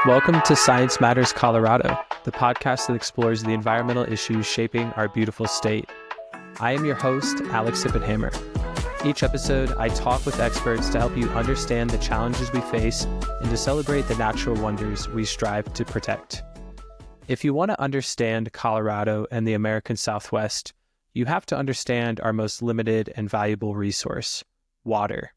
Welcome to Science Matters Colorado, the podcast that explores the environmental issues shaping our beautiful state. I am your host, Alex Sippenhammer. Each episode, I talk with experts to help you understand the challenges we face and to celebrate the natural wonders we strive to protect. If you want to understand Colorado and the American Southwest, you have to understand our most limited and valuable resource, water.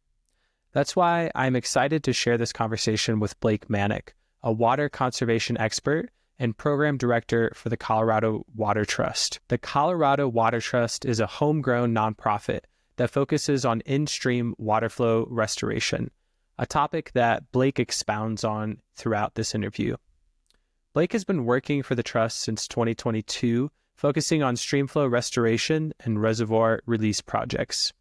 That's why I'm excited to share this conversation with Blake Manick, a water conservation expert and program director for the Colorado Water Trust. The Colorado Water Trust is a homegrown nonprofit that focuses on in-stream water flow restoration, a topic that Blake expounds on throughout this interview. Blake has been working for the Trust since 2022, focusing on streamflow restoration and reservoir release projects.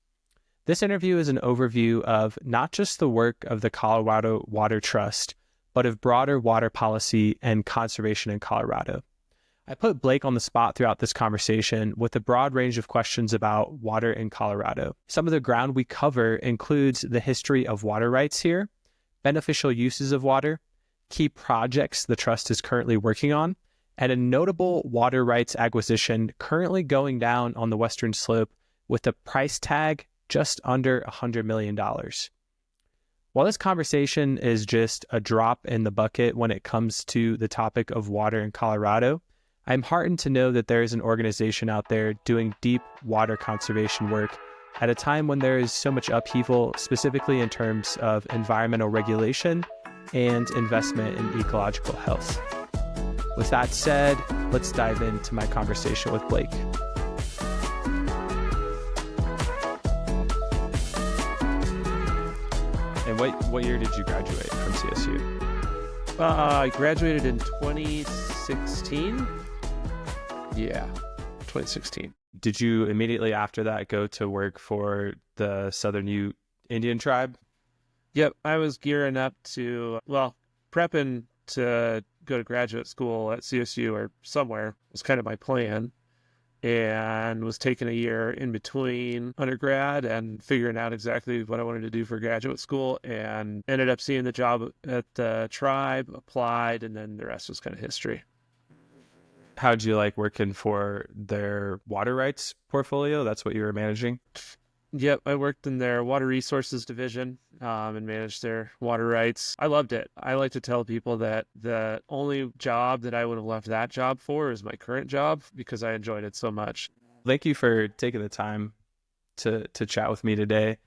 This interview is an overview of not just the work of the Colorado Water Trust, but of broader water policy and conservation in Colorado. I put Blake on the spot throughout this conversation with a broad range of questions about water in Colorado. Some of the ground we cover includes the history of water rights here, beneficial uses of water, key projects the Trust is currently working on, and a notable water rights acquisition currently going down on the Western Slope with a price tag just under $100 million. While this conversation is just a drop in the bucket when it comes to the topic of water in Colorado, I'm heartened to know that there is an organization out there doing deep water conservation work at a time when there is so much upheaval, specifically in terms of environmental regulation and investment in ecological health. With that said, let's dive into my conversation with Blake. And what year did you graduate from CSU? I graduated in 2016. Yeah, 2016. Did you immediately after that go to work for the Southern Ute Indian tribe? Yep, I was gearing up to, prepping to go to graduate school at CSU or somewhere was kind of my plan, and was taking a year in between undergrad and figuring out exactly what I wanted to do for graduate school, and ended up seeing the job at the tribe, applied, and then the rest was kind of history. How'd you like working for their water rights portfolio? That's what you were managing? Yep, I worked in their water resources division and managed their water rights. I loved it. I like to tell people that the only job that I would have left that job for is my current job because I enjoyed it so much. Thank you for taking the time to chat with me today.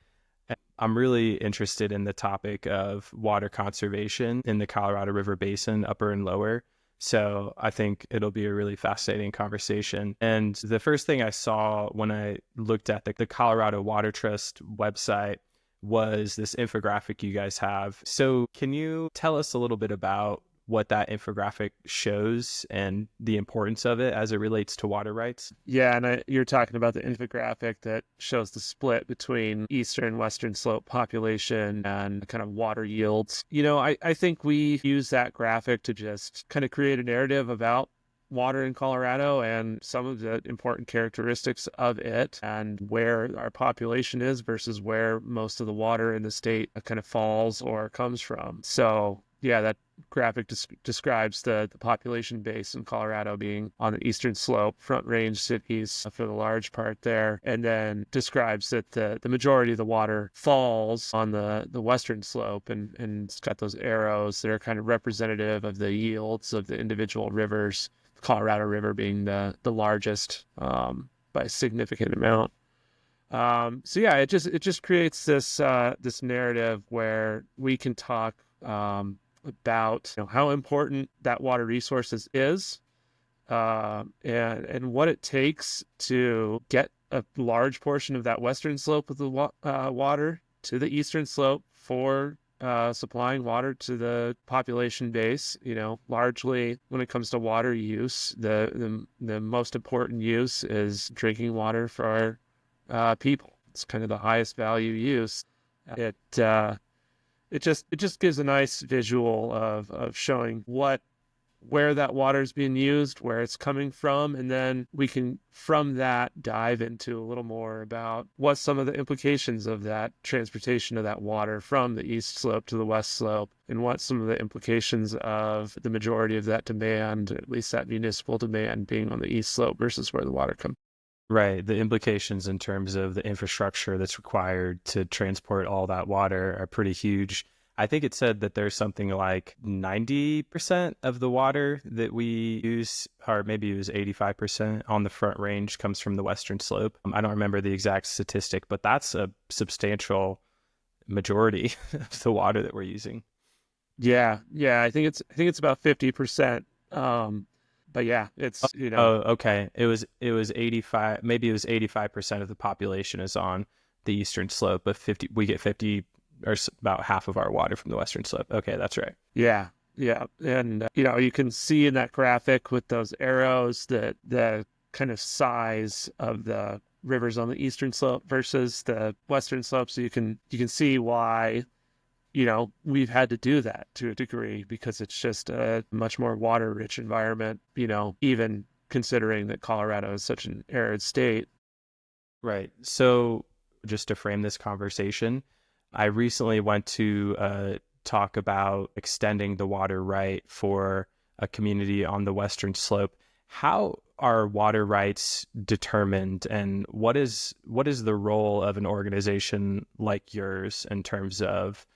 I'm really interested in the topic of water conservation in the Colorado River Basin, upper and lower. So I think it'll be a really fascinating conversation. And the first thing I saw when I looked at the Colorado Water Trust website was this infographic you guys have. So can you tell us a little bit about what that infographic shows and the importance of it as it relates to water rights? Yeah, and you're talking about the infographic that shows the split between eastern and western slope population and kind of water yields. You know, I think we use that graphic to just kind of create a narrative about water in Colorado and some of the important characteristics of it and where our population is versus where most of the water in the state kind of falls or comes from. So yeah, that graphic describes the population base in Colorado being on the eastern slope, Front Range cities for the large part there, and then describes that the majority of the water falls on the western slope, and it's got those arrows that are kind of representative of the yields of the individual rivers, the Colorado River being the largest by a significant amount. So yeah, it just creates this narrative where we can talk about how important that water resources is, and what it takes to get a large portion of that western slope of the water to the eastern slope for supplying water to the population base. Largely when it comes to water use, the most important use is drinking water for our people. It's kind of the highest value use. It just gives a nice visual of showing what where that water is being used, where it's coming from, and then we can, from that, dive into a little more about what some of the implications of that transportation of that water from the east slope to the west slope, and what some of the implications of the majority of that demand, at least that municipal demand, being on the east slope versus where the water comes. Right. The implications in terms of the infrastructure that's required to transport all that water are pretty huge. I think it said that there's something like 90% of the water that we use, or maybe it was 85% on the Front Range, comes from the Western Slope. I don't remember the exact statistic, but that's a substantial majority of the water that we're using. Yeah, I think it's about 50%. But yeah, it's, Oh, okay. It was 85, maybe it was 85% of the population is on the Eastern Slope, but we get 50 or about half of our water from the Western Slope. Okay, that's right. Yeah. And, you can see in that graphic with those arrows that the kind of size of the rivers on the Eastern Slope versus the Western Slope. So you can see why, we've had to do that to a degree, because it's just a much more water rich environment, even considering that Colorado is such an arid state. Right. So just to frame this conversation, I recently went to talk about extending the water right for a community on the Western Slope. How are water rights determined, and what is the role of an organization like yours in terms of,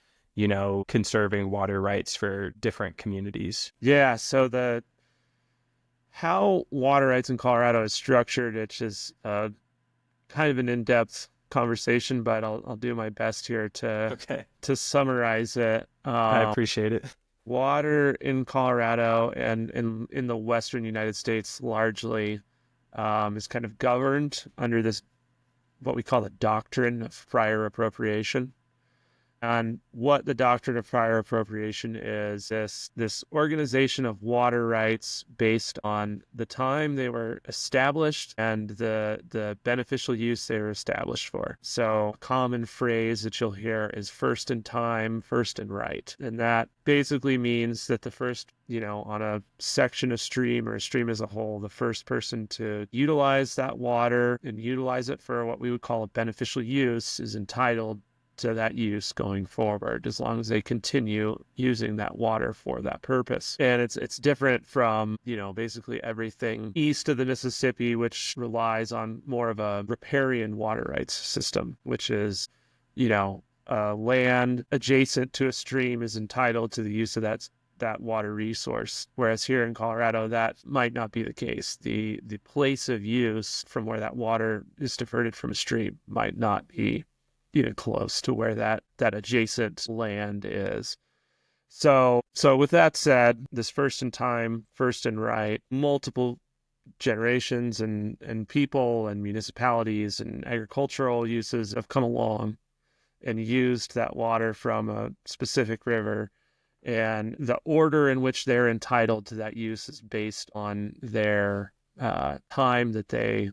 conserving water rights for different communities? Yeah. So how water rights in Colorado is structured, it's just kind of an in-depth conversation, but I'll do my best here to summarize it. I appreciate it. Water in Colorado and in the Western United States largely is kind of governed under this, what we call the doctrine of prior appropriation. And what the doctrine of prior appropriation is this organization of water rights based on the time they were established and the beneficial use they were established for. So a common phrase that you'll hear is first in time, first in right. And that basically means that the first, on a section of stream or a stream as a whole, the first person to utilize that water and utilize it for what we would call a beneficial use is entitled to that use going forward, as long as they continue using that water for that purpose. And it's different from, basically everything east of the Mississippi, which relies on more of a riparian water rights system, which is, land adjacent to a stream is entitled to the use of that water resource. Whereas here in Colorado, that might not be the case. The place of use from where that water is diverted from a stream might not be even close to where that adjacent land is. So with that said, this first in time, first in right, multiple generations and people and municipalities and agricultural uses have come along and used that water from a specific river. And the order in which they're entitled to that use is based on their time that they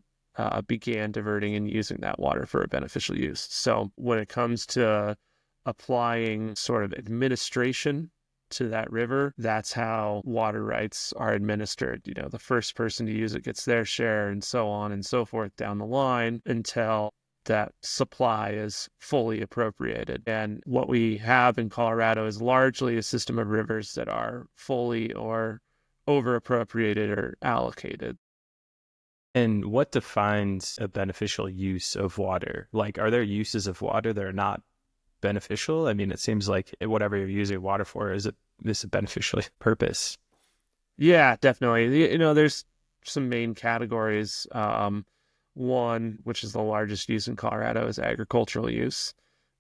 began diverting and using that water for a beneficial use. So when it comes to applying sort of administration to that river, that's how water rights are administered. The first person to use it gets their share, and so on and so forth down the line until that supply is fully appropriated. And what we have in Colorado is largely a system of rivers that are fully or over appropriated or allocated. And what defines a beneficial use of water? Like, are there uses of water that are not beneficial? I mean, it seems like whatever you're using water for is a beneficial purpose. Yeah, definitely. There's some main categories. One, which is the largest use in Colorado, is agricultural use.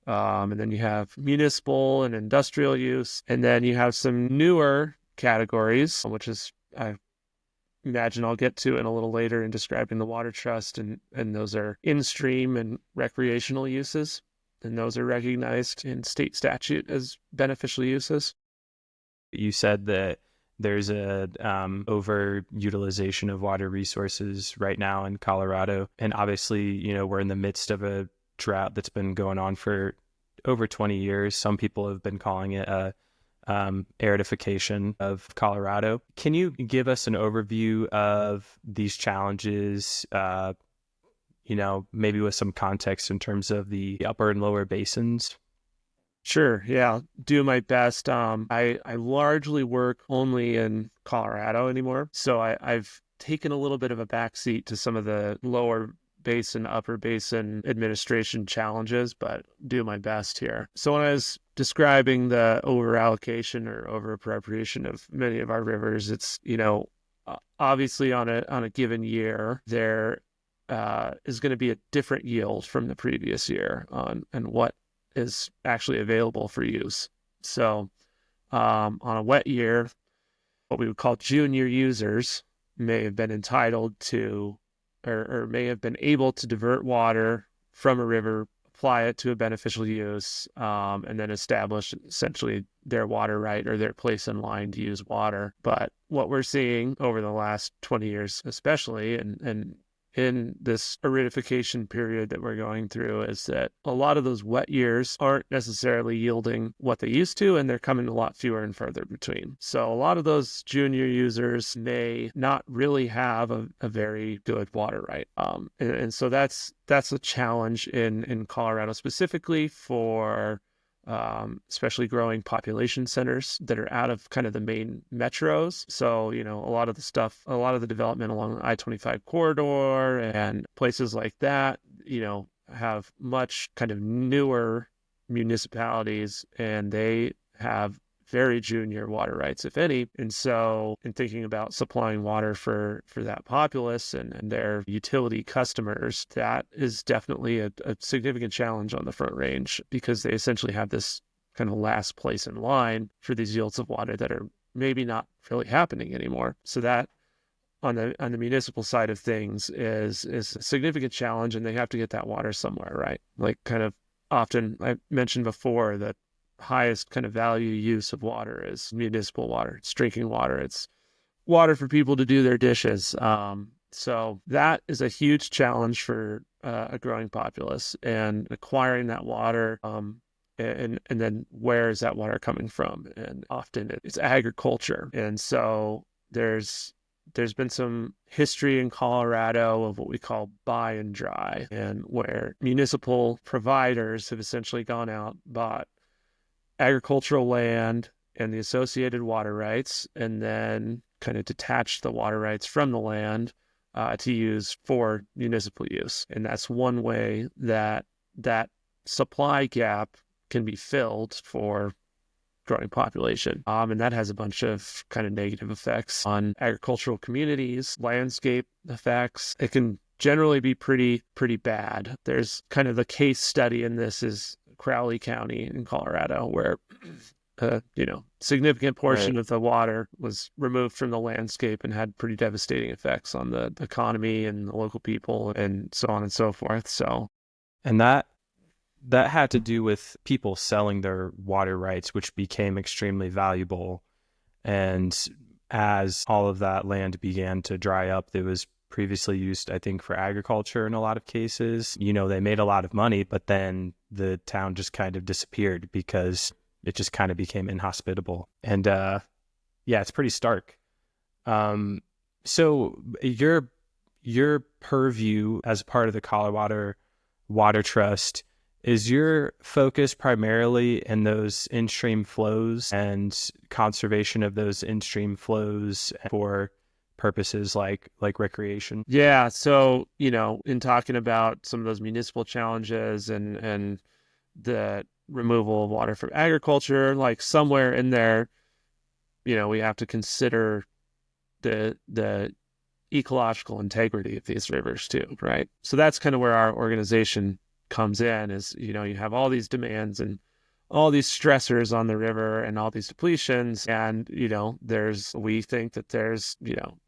And then you have municipal and industrial use. And then you have some newer categories, which is, I imagine I'll get to in a little later in describing the water trust, and those are in-stream and recreational uses, and those are recognized in state statute as beneficial uses. You said that there's a overutilization of water resources right now in Colorado, and obviously, we're in the midst of a drought that's been going on for over 20 years. Some people have been calling it a aridification of Colorado. Can you give us an overview of these challenges, maybe with some context in terms of the upper and lower basins? Sure. Yeah, I'll do my best. I largely work only in Colorado anymore. So I've taken a little bit of a backseat to some of the lower basin, upper basin administration challenges, but do my best here. So when I was describing the over allocation or over appropriation of many of our rivers, it's, obviously on a given year, there is going to be a different yield from the previous year and what is actually available for use. So on a wet year, what we would call junior users may have been entitled to or may have been able to divert water from a river, apply it to a beneficial use, and then establish essentially their water right or their place in line to use water. But what we're seeing over the last 20 years, especially, and in this aridification period that we're going through, is that a lot of those wet years aren't necessarily yielding what they used to, and they're coming a lot fewer and further between. So a lot of those junior users may not really have a very good water right. And so that's a challenge in Colorado specifically for especially growing population centers that are out of kind of the main metros. So, a lot of the development along the I-25 corridor and places like that, have much kind of newer municipalities, and they have very junior water rights, if any. And so in thinking about supplying water for that populace and their utility customers, that is definitely a significant challenge on the Front Range, because they essentially have this kind of last place in line for these yields of water that are maybe not really happening anymore. So that on the municipal side of things is a significant challenge, and they have to get that water somewhere, right? Like kind of often I mentioned before that highest kind of value use of water is municipal water. It's drinking water. It's water for people to do their dishes. So that is a huge challenge for a growing populace, and acquiring that water. And then where is that water coming from? And often it's agriculture. And so there's been some history in Colorado of what we call buy and dry, and where municipal providers have essentially gone out, bought agricultural land and the associated water rights, and then kind of detached the water rights from the land to use for municipal use. And that's one way that supply gap can be filled for growing population. And that has a bunch of kind of negative effects on agricultural communities, landscape effects. It can generally be pretty bad. There's kind of the case study in this is Crowley County in Colorado, where significant portion of the water was removed from the landscape and had pretty devastating effects on the economy and the local people and so on and so forth. So, and that had to do with people selling their water rights, which became extremely valuable. And as all of that land began to dry up, it was previously used, I think, for agriculture in a lot of cases. They made a lot of money, but then the town just kind of disappeared because it just kind of became inhospitable. And it's pretty stark. So your purview as part of the Colorado Water Trust, is your focus primarily in those in-stream flows and conservation of those in-stream flows for purposes like recreation? Yeah. So, in talking about some of those municipal challenges and the removal of water from agriculture, like somewhere in there, we have to consider the ecological integrity of these rivers too, right? So that's kind of where our organization comes in, is, you have all these demands and all these stressors on the river and all these depletions. And, we think that there's,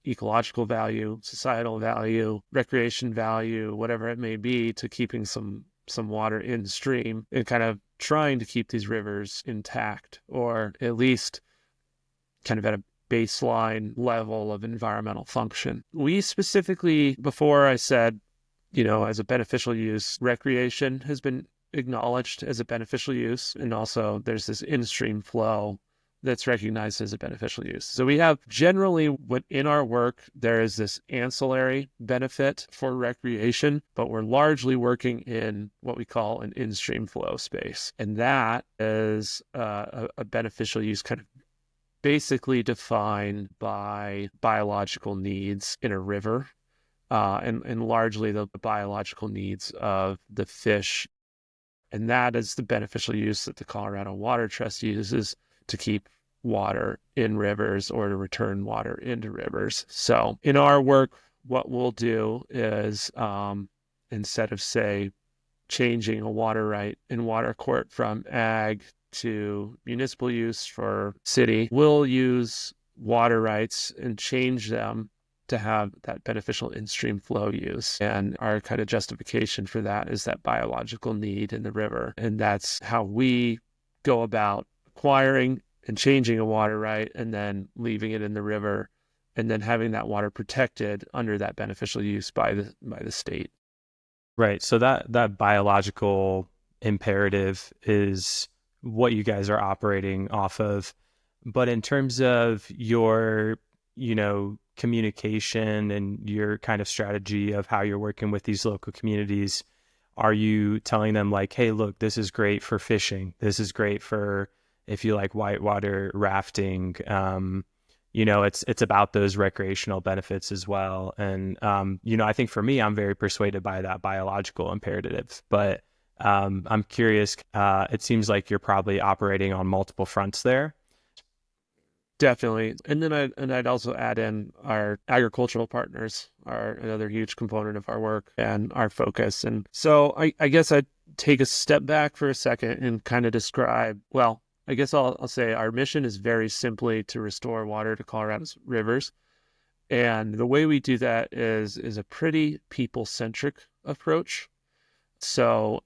ecological value, societal value, recreation value, whatever it may be, to keeping some water in stream and kind of trying to keep these rivers intact, or at least kind of at a baseline level of environmental function. We specifically, before I said, as a beneficial use, recreation has been acknowledged as a beneficial use. And also there's this in-stream flow that's recognized as a beneficial use. So we have generally in our work, there is this ancillary benefit for recreation, but we're largely working in what we call an in-stream flow space. And that is a beneficial use kind of basically defined by biological needs in a river, and largely the biological needs of the fish. And that is the beneficial use that the Colorado Water Trust uses to keep water in rivers or to return water into rivers. So in our work, what we'll do is instead of, say, changing a water right in water court from ag to municipal use for city, we'll use water rights and change them to have that beneficial in-stream flow use. And our kind of justification for that is that biological need in the river. And that's how we go about acquiring and changing a water right and then leaving it in the river and then having that water protected under that beneficial use by the state. Right. So that biological imperative is what you guys are operating off of. But in terms of your, communication and your kind of strategy of how you're working with these local communities, are you telling them like, hey, look, this is great for fishing. This is great for if you like whitewater rafting. It's about those recreational benefits as well. And, I think for me, I'm very persuaded by that biological imperative, but I'm curious, it seems like you're probably operating on multiple fronts there. Definitely. And then I'd also add in our agricultural partners are another huge component of our work and our focus. And so I guess I'd take a step back for a second and kind of describe, well, I guess I'll say our mission is very simply to restore water to Colorado's rivers. And the way we do that is a pretty people-centric approach. So,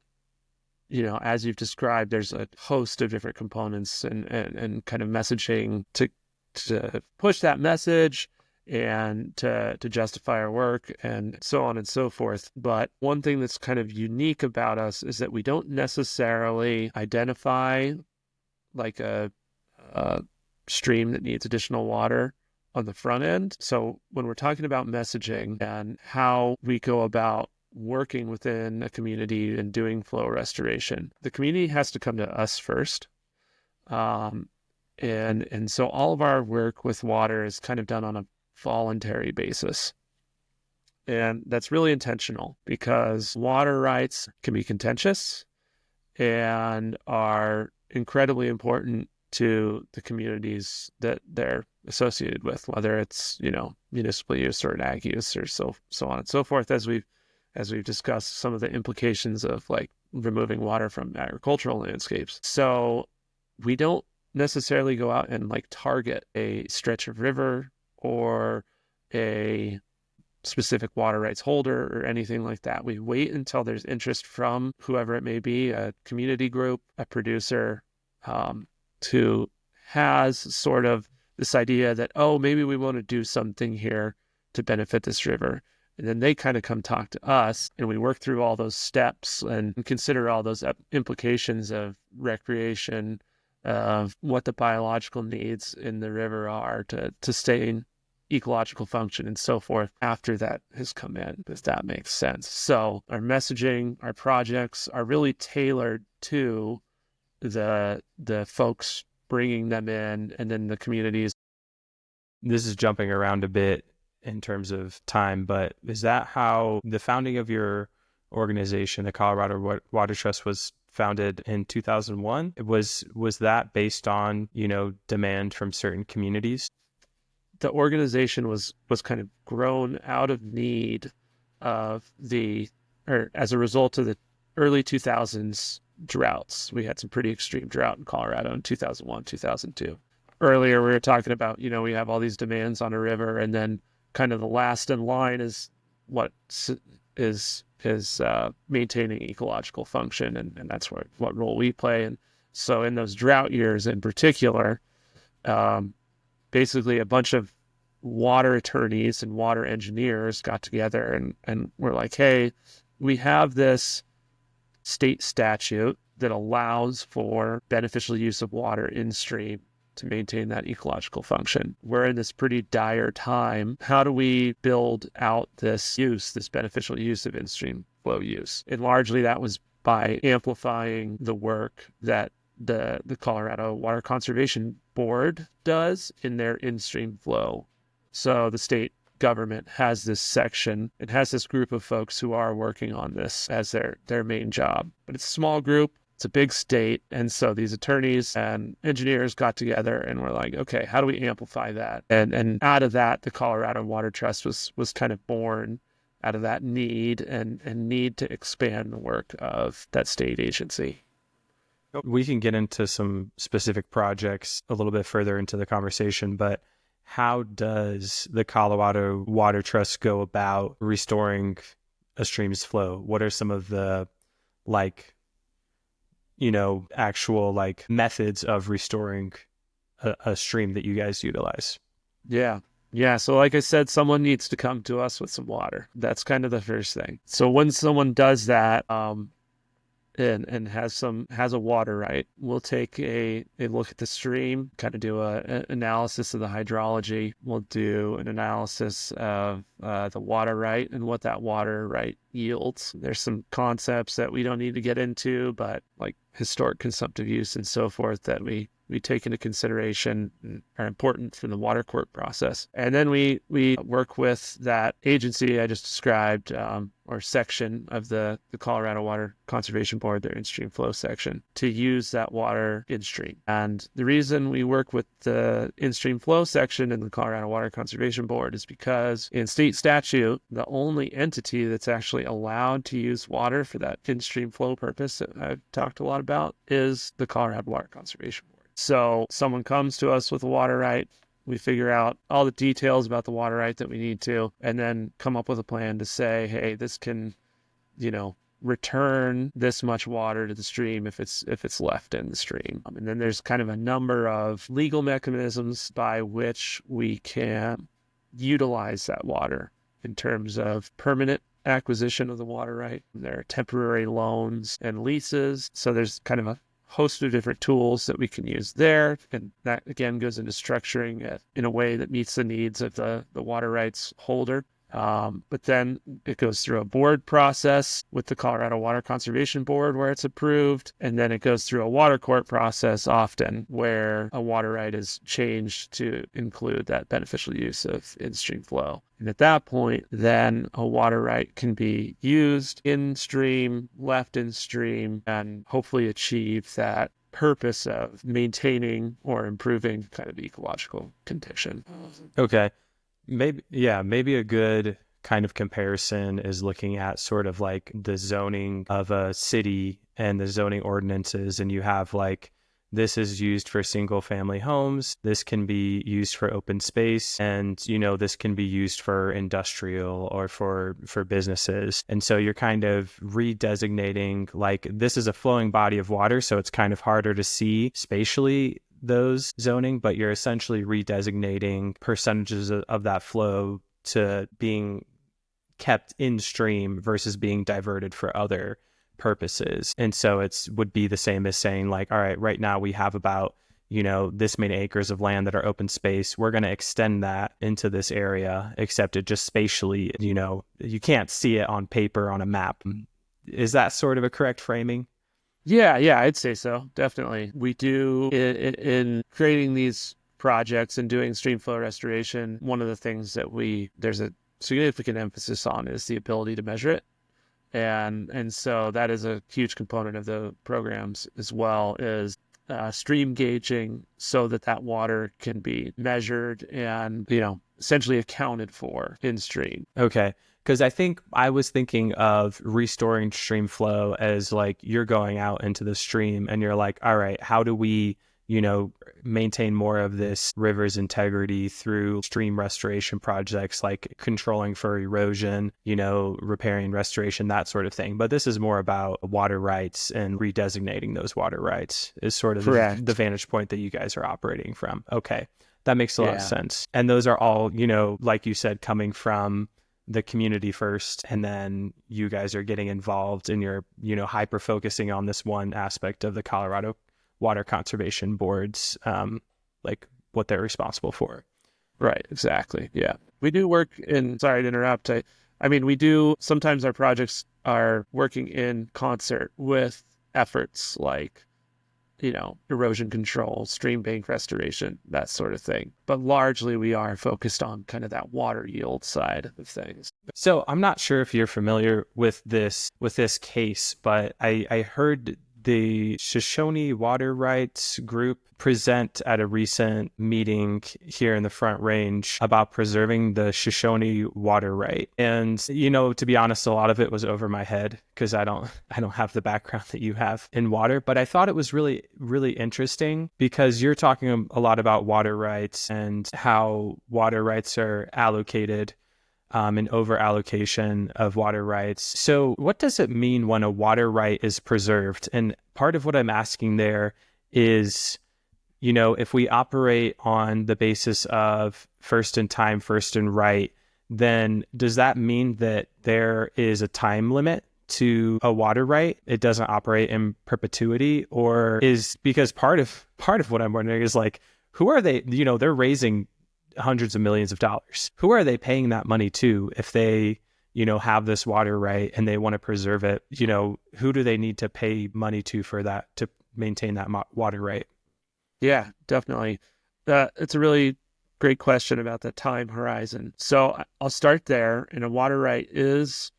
as you've described, there's a host of different components and kind of messaging to push that message and to justify our work and so on and so forth. But one thing that's kind of unique about us is that we don't necessarily identify like a stream that needs additional water on the front end. So when we're talking about messaging and how we go about working within a community and doing flow restoration, the community has to come to us first. And so all of our work with water is kind of done on a voluntary basis. And that's really intentional because water rights can be contentious and are incredibly important to the communities that they're associated with, whether it's, municipal use or an ag use or so on and so forth, as we've discussed some of the implications of like removing water from agricultural landscapes. So we don't necessarily go out and like target a stretch of river or a specific water rights holder or anything like that. We wait until there's interest from whoever it may be, a community group, a producer, who has sort of this idea that, oh, maybe we want to do something here to benefit this river. And then they kind of come talk to us and we work through all those steps and consider all those implications of recreation, of what the biological needs in the river are to sustain ecological function and so forth after that has come in, if that makes sense. So our messaging, our projects are really tailored to the folks bringing them in and then the communities. This is jumping around a bit in terms of time, but is that how the founding of your organization, the Colorado Water Trust, was founded in 2001? Was that based on, demand from certain communities? The organization was kind of grown out of need of as a result of the early 2000s droughts. We had some pretty extreme drought in Colorado in 2001, 2002. Earlier, we were talking about, we have all these demands on a river, and then kind of the last in line is what is maintaining ecological function, and that's what role we play. And so in those drought years in particular, basically a bunch of water attorneys and water engineers got together and were like, hey, we have this state statute that allows for beneficial use of water in stream to maintain that ecological function. We're in this pretty dire time. How do we build out this beneficial use of in-stream flow use? And largely that was by amplifying the work that the Colorado Water Conservation Board does in their in-stream flow. So the state government has this section. It has this group of folks who are working on this as their main job. But it's a small group. It's a big state. And so these attorneys and engineers got together and were like, okay, how do we amplify that? And out of that, the Colorado Water Trust was kind of born out of that need and need to expand the work of that state agency. We can get into some specific projects a little bit further into the conversation, but how does the Colorado Water Trust go about restoring a stream's flow? What are some of the actual methods of restoring a stream that you guys utilize? Yeah. So like I said, someone needs to come to us with some water. That's kind of the first thing. So when someone does that, and has a water right, we'll take a look at the stream, kind of do an analysis of the hydrology. We'll do an analysis of the water right and what that water right yields. There's some concepts that we don't need to get into, but like historic consumptive use and so forth that we take into consideration and are important for the water court process. And then we work with that agency I just described, or section of the Colorado Water Conservation Board, their in-stream flow section, to use that water in-stream. And the reason we work with the in-stream flow section in the Colorado Water Conservation Board is because in state statute, the only entity that's actually allowed to use water for that in-stream flow purpose that I've talked a lot about is the Colorado Water Conservation Board. So someone comes to us with a water right, we figure out all the details about the water right that we need to, and then come up with a plan to say, hey, this can, return this much water to the stream if it's left in the stream. And then there's kind of a number of legal mechanisms by which we can utilize that water in terms of permanent acquisition of the water right. There are temporary loans and leases. So there's kind of a host of different tools that we can use there. And that, again, goes into structuring it in a way that meets the needs of the water rights holder. But then it goes through a board process with the Colorado Water Conservation Board where it's approved. And then it goes through a water court process often where a water right is changed to include that beneficial use of in-stream flow. And at that point, then a water right can be used in stream, left in stream, and hopefully achieve that purpose of maintaining or improving kind of ecological condition. Okay. Maybe a good kind of comparison is looking at sort of like the zoning of a city and the zoning ordinances, and you have this is used for single family homes, this can be used for open space, and this can be used for industrial or for businesses. And so you're kind of redesignating, this is a flowing body of water, so it's kind of harder to see spatially those zoning, but you're essentially redesignating percentages of that flow to being kept in stream versus being diverted for other purposes. And so would be the same as saying all right, right now we have about this many acres of land that are open space. We're going to extend that into this area, except it just spatially, you can't see it on paper on a map. Is that sort of a correct framing? Yeah, I'd say so. Definitely. We do in creating these projects and doing stream flow restoration. One of the things that there's a significant emphasis on is the ability to measure it. And so that is a huge component of the programs as well, is stream gauging so that water can be measured and, essentially accounted for in stream. Okay. Because I think I was thinking of restoring stream flow as you're going out into the stream and you're all right, how do we, maintain more of this river's integrity through stream restoration projects like controlling for erosion, repairing restoration, that sort of thing. But this is more about water rights and redesignating those water rights is sort of the vantage point that you guys are operating from. Okay. That makes a lot of sense. And those are all, like you said, coming from the community first, and then you guys are getting involved and you're, hyper focusing on this one aspect of the Colorado Water Conservation Board's like what they're responsible for. Right, exactly. Yeah. We do work in, sorry to interrupt. I mean, we do, sometimes our projects are working in concert with efforts like, erosion control, stream bank restoration, that sort of thing. But largely we are focused on kind of that water yield side of things. So I'm not sure if you're familiar with this case, but I heard the Shoshone Water Rights Group present at a recent meeting here in the Front Range about preserving the Shoshone water right. And, to be honest, a lot of it was over my head because I don't have the background that you have in water, but I thought it was really, really interesting because you're talking a lot about water rights and how water rights are allocated, an over allocation of water rights. So what does it mean when a water right is preserved? And part of what I'm asking there is, if we operate on the basis of first in time, first in right, then does that mean that there is a time limit to a water right? It doesn't operate in perpetuity? Or is, because part of what I'm wondering is like, who are they? They're raising hundreds of millions of dollars. Who are they paying that money to if they, have this water right and they want to preserve it? Who do they need to pay money to for that, to maintain that water right? Yeah, definitely. It's a really great question about the time horizon. So I'll start there. And a water right is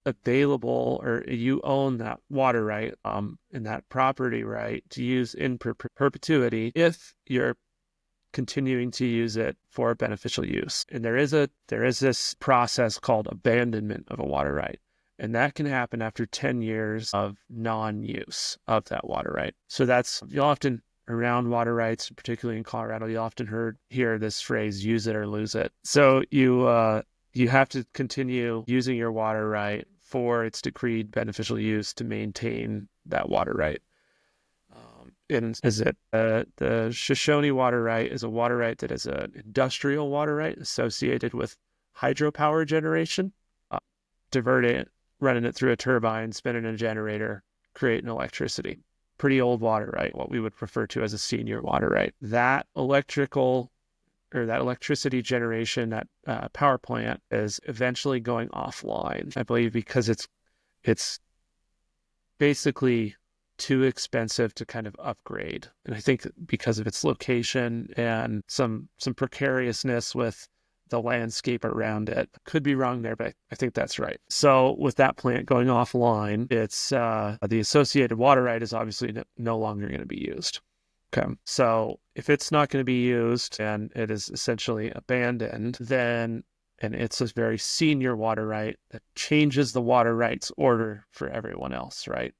available, or you own that water right, and that property right to use in perpetuity if you're continuing to use it for beneficial use. And there is this process called abandonment of a water right. And that can happen after 10 years of non-use of that water right. So you'll often, around water rights, particularly in Colorado, you often hear this phrase, use it or lose it. So you have to continue using your water right for its decreed beneficial use to maintain that water right. The Shoshone water right is a water right that is an industrial water right associated with hydropower generation, diverting it, running it through a turbine, spinning a generator, creating electricity. Pretty old water right, what we would refer to as a senior water right. That electricity generation, that power plant is eventually going offline, I believe, because it's basically too expensive to kind of upgrade. And I think because of its location and some precariousness with the landscape around it. Could be wrong there, but I think that's right. So with that plant going offline, it's the associated water right is obviously no longer going to be used. Okay. So if it's not going to be used and it is essentially abandoned, then, and it's a very senior water right, that changes the water rights order for everyone else, right?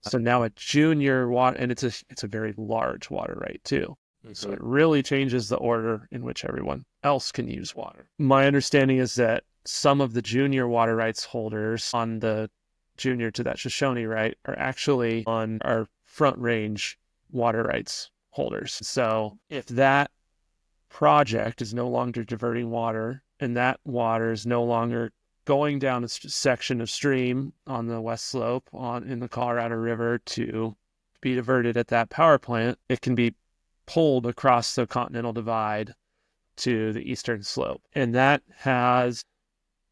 So now a junior water, and it's a very large water right too. Mm-hmm. So it really changes the order in which everyone else can use water. My understanding is that some of the junior water rights holders on the junior to that Shoshone right are actually on our Front Range water rights holders. So if that project is no longer diverting water and that water is no longer going down a section of stream on the west slope in the Colorado River to be diverted at that power plant, it can be pulled across the Continental Divide to the eastern slope. And that has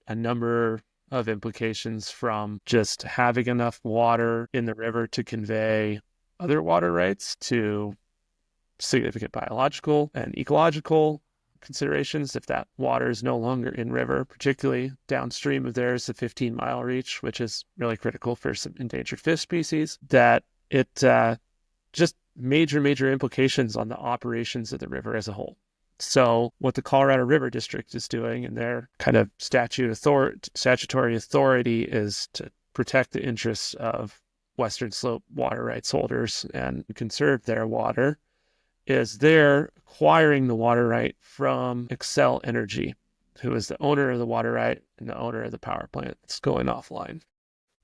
a number of implications, from just having enough water in the river to convey other water rights to significant biological and ecological considerations. If that water is no longer in river, particularly downstream of there is the 15-mile reach, which is really critical for some endangered fish species, that it just major implications on the operations of the river as a whole. So what the Colorado River District is doing, and their kind of statutory authority, is to protect the interests of Western Slope water rights holders and conserve their water, is they're acquiring the water right from Xcel Energy, who is the owner of the water right and the owner of the power plant that's going offline.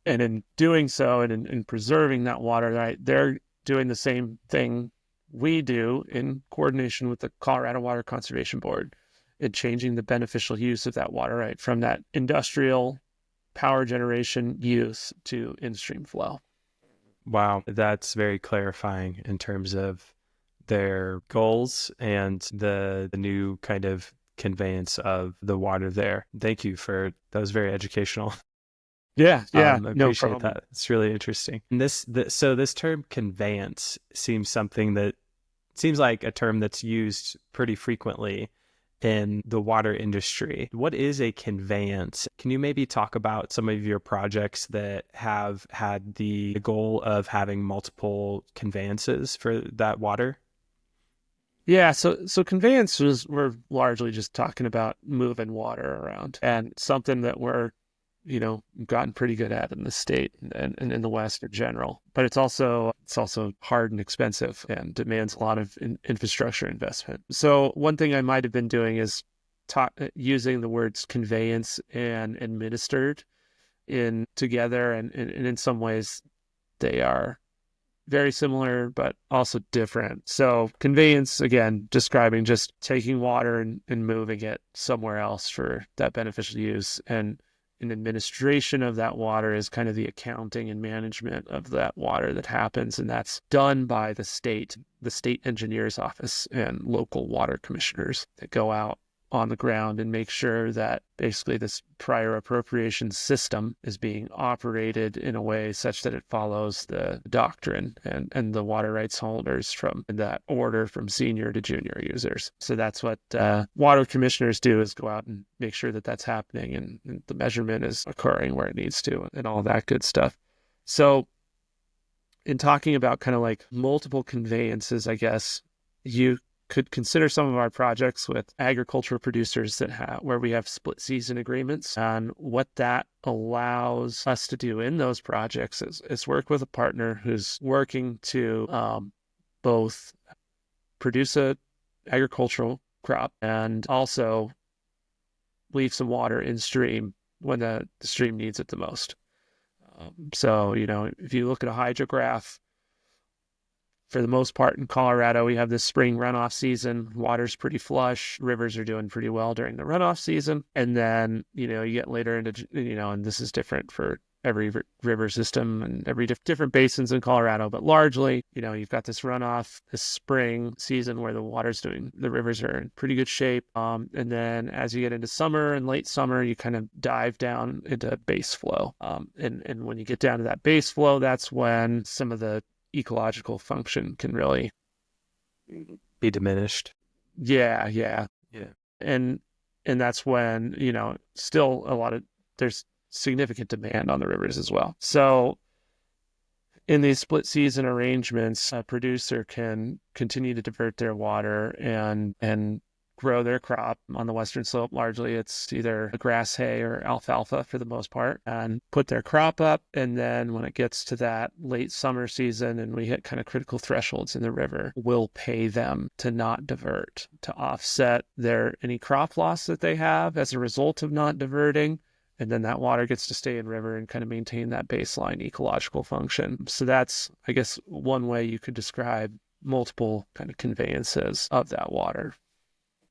And in doing so, and in preserving that water right, they're doing the same thing we do in coordination with the Colorado Water Conservation Board, in changing the beneficial use of that water right from that industrial power generation use to in-stream flow. Wow, that's very clarifying in terms of their goals and the new kind of conveyance of the water there. Thank you that was very educational. Yeah, I no appreciate problem. that. It's really interesting. And so this term conveyance seems like a term that's used pretty frequently in the water industry. What is a conveyance? Can you maybe talk about some of your projects that have had the goal of having multiple conveyances for that water? Yeah, so conveyance we're largely just talking about moving water around, and something that we're gotten pretty good at in the state and in the West in general. But it's also hard and expensive and demands a lot of infrastructure investment. So one thing I might have been doing is using the words conveyance and administered in together, and in some ways they are very similar, but also different. So conveyance, again, describing just taking water and moving it somewhere else for that beneficial use. And an administration of that water is kind of the accounting and management of that water that happens. And that's done by the state engineer's office and local water commissioners that go out on the ground and make sure that basically this prior appropriation system is being operated in a way such that it follows the doctrine and the water rights holders from that order from senior to junior users. So that's what water commissioners do, is go out and make sure that that's happening and the measurement is occurring where it needs to and all that good stuff. So in talking about kind of like multiple conveyances, I guess you could consider some of our projects with agricultural producers where we have split season agreements. And what that allows us to do in those projects is work with a partner who's working to both produce a agricultural crop and also leave some water in stream when the stream needs it the most. So, if you look at a hydrograph, for the most part in Colorado, we have this spring runoff season. Water's pretty flush. Rivers are doing pretty well during the runoff season. And then, you get later into, and this is different for every river system and every different basins in Colorado. But largely, you've got this runoff, this spring season where the rivers are in pretty good shape. And then as you get into summer and late summer, you kind of dive down into base flow. And when you get down to that base flow, that's when some of the ecological function can really be diminished. Yeah. And that's when, still there's significant demand on the rivers as well. So in these split season arrangements, a producer can continue to divert their water and grow their crop. On the western slope, largely it's either grass hay or alfalfa for the most part, and put their crop up. And then when it gets to that late summer season and we hit kind of critical thresholds in the river, we'll pay them to not divert, to offset any crop loss that they have as a result of not diverting. And then that water gets to stay in river and kind of maintain that baseline ecological function. So that's, I guess, one way you could describe multiple kind of conveyances of that water.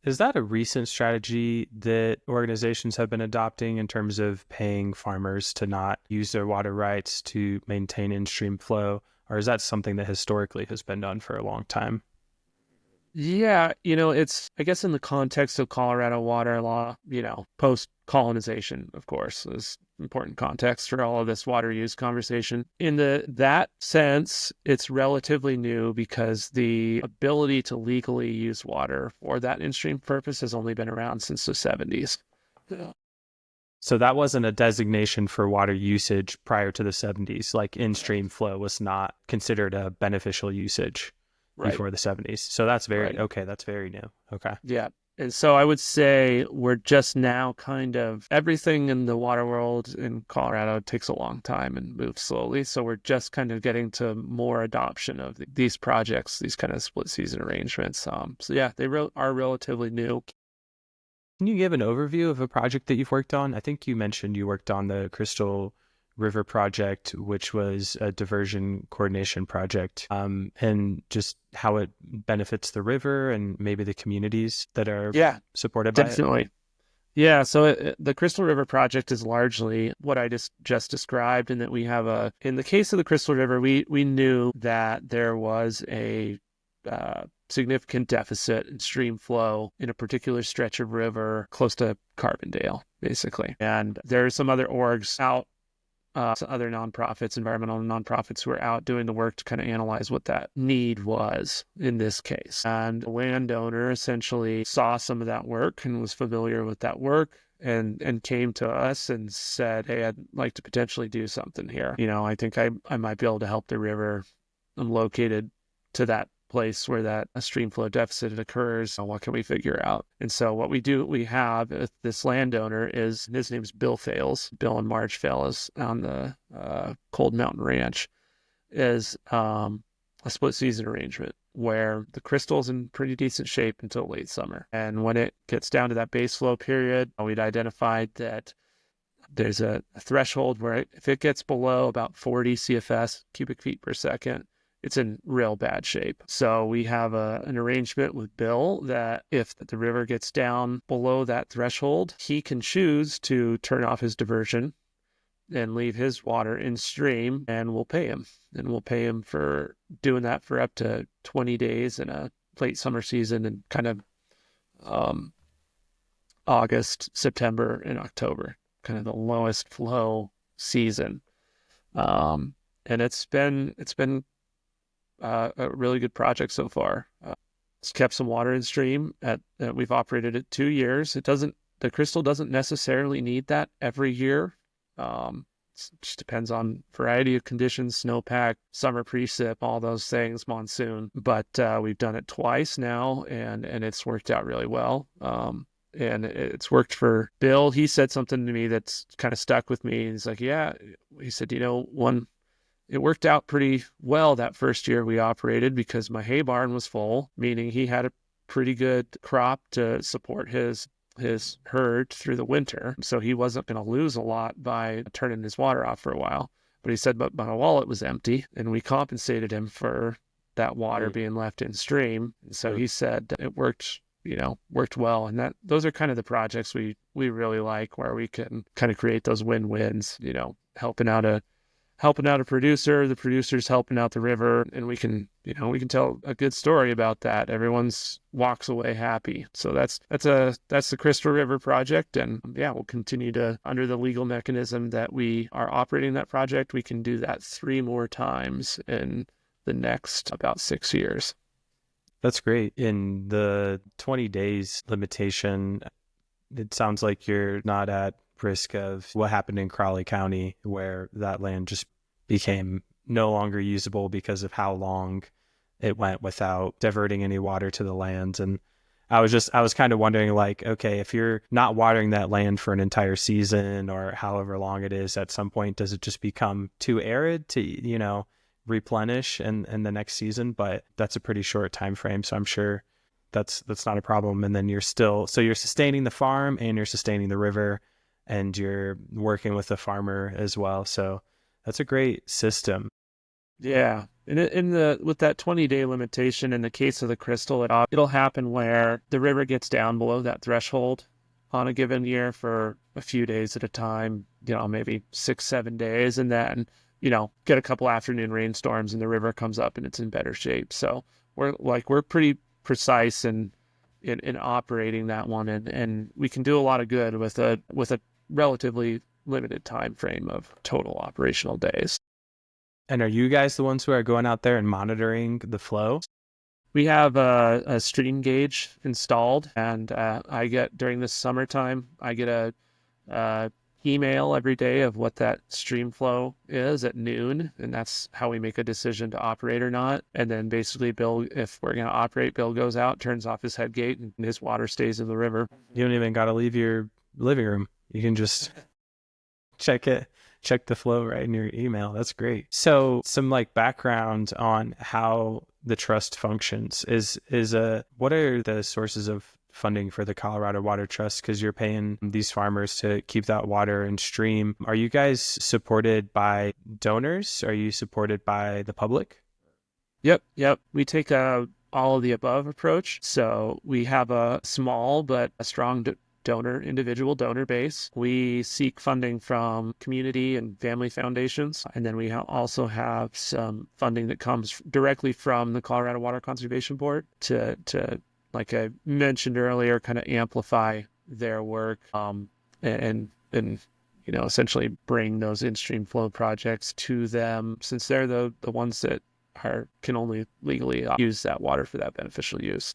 Is that a recent strategy that organizations have been adopting in terms of paying farmers to not use their water rights to maintain in-stream flow? Or is that something that historically has been done for a long time? Yeah, it's, I guess in the context of Colorado water law, post-colonization, of course, is important context for all of this water use conversation. In that sense, it's relatively new because the ability to legally use water for that in-stream purpose has only been around since the 70s. Yeah. So that wasn't a designation for water usage prior to the 70s. Like in-stream flow was not considered a beneficial usage before the 70s. So that's that's very new. Okay. Yeah. And so I would say we're just now kind of, everything in the water world in Colorado takes a long time and moves slowly. So we're just kind of getting to more adoption of these projects, these kind of split season arrangements. So yeah, they are relatively new. Can you give an overview of a project that you've worked on? I think you mentioned you worked on the Crystal River project, which was a diversion coordination project, and just how it benefits the river and maybe the communities that are supported by it. Definitely. Yeah, so the Crystal River project is largely what I just described, in that we have in the case of the Crystal River, we knew that there was a significant deficit in stream flow in a particular stretch of river close to Carbondale, basically. And there are some other orgs out, some other nonprofits, environmental nonprofits, who are out doing the work to kind of analyze what that need was in this case. And the landowner essentially saw some of that work and was familiar with that work, and came to us and said, hey, I'd like to potentially do something here. I think I might be able to help the river. I'm located to that place where that a stream flow deficit occurs. What can we figure out? And so what we have with this landowner is, his name's Bill Fales, Bill and Marge Fales on the Cold Mountain Ranch, is a split season arrangement where the crystal's in pretty decent shape until late summer. And when it gets down to that base flow period, we'd identified that there's a threshold where if it gets below about 40 CFS, cubic feet per second, it's in real bad shape. So we have an arrangement with Bill that if the river gets down below that threshold, he can choose to turn off his diversion and leave his water in stream, and we'll pay him. And we'll pay him for doing that for up to 20 days in a late summer season, and kind of August, September, and October, kind of the lowest flow season. And it's been a really good project so far. It's kept some water in stream. We've operated it 2 years. The crystal doesn't necessarily need that every year. It just depends on variety of conditions, snowpack, summer precip, all those things, monsoon. But we've done it twice now, and it's worked out really well. And it's worked for Bill. He said something to me that's kind of stuck with me. He's like, yeah, he said, it worked out pretty well that first year we operated because my hay barn was full, meaning he had a pretty good crop to support his herd through the winter. So he wasn't going to lose a lot by turning his water off for a while. But he said, but my wallet was empty, and we compensated him for that water being left in stream. And so he said it worked well. And those are kind of the projects we really like, where we can kind of create those win-wins, helping out a producer, the producer's helping out the river, and we can tell a good story about that. Everyone's walks away happy. So that's the Crystal River project. And we'll continue to, under the legal mechanism that we are operating that project, we can do that 3 more times in the next about 6 years. That's great. In the 20 days limitation, it sounds like you're not at risk of what happened in Crowley County, where that land just became no longer usable because of how long it went without diverting any water to the land. And I was kind of wondering, like, okay, if you're not watering that land for an entire season or however long it is, at some point, does it just become too arid to, replenish in the next season? But that's a pretty short time frame. So I'm sure that's not a problem. And then you're sustaining the farm, and you're sustaining the river, and you're working with the farmer as well. So that's a great system. Yeah. With that 20-day limitation, in the case of the Crystal, it'll happen where the river gets down below that threshold on a given year for a few days at a time, maybe 6-7 days, and then, get a couple afternoon rainstorms and the river comes up and it's in better shape. So we're pretty precise in operating that one, and we can do a lot of good with a relatively limited time frame of total operational days. And are you guys the ones who are going out there and monitoring the flow? We have a stream gauge installed, and during the summertime, I get a email every day of what that stream flow is at noon, and that's how we make a decision to operate or not. And then basically Bill, if we're going to operate, Bill goes out, turns off his head gate, and his water stays in the river. You don't even got to leave your living room. You can just check the flow right in your email. That's great. So some background on how the trust functions is what are the sources of funding for the Colorado Water Trust? Because you're paying these farmers to keep that water in stream. Are you guys supported by donors? Are you supported by the public? Yep. We take all of the above approach. So we have a small but a strong individual donor base. We seek funding from community and family foundations. And then we also have some funding that comes directly from the Colorado Water Conservation Board to like I mentioned earlier, kind of amplify their work and essentially bring those in-stream flow projects to them, since they're the ones that can only legally use that water for that beneficial use.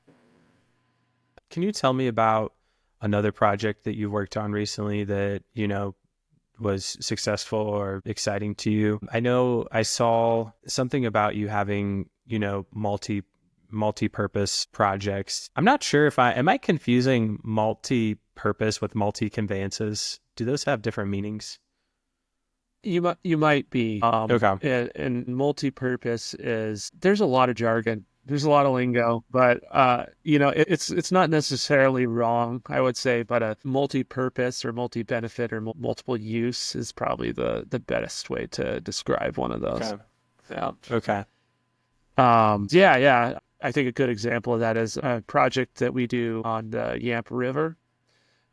Can you tell me about another project that you worked on recently that, was successful or exciting to you? I know I saw something about you having, multi-purpose projects. I'm not sure am I confusing multi-purpose with multi-conveyances? Do those have different meanings? You might be. Okay. And multi-purpose there's a lot of jargon. There's a lot of lingo, but it's not necessarily wrong, I would say, but a multi-purpose or multi-benefit or multiple use is probably the best way to describe one of those. Okay. Yeah. Okay. Yeah. I think a good example of that is a project that we do on the Yampa River,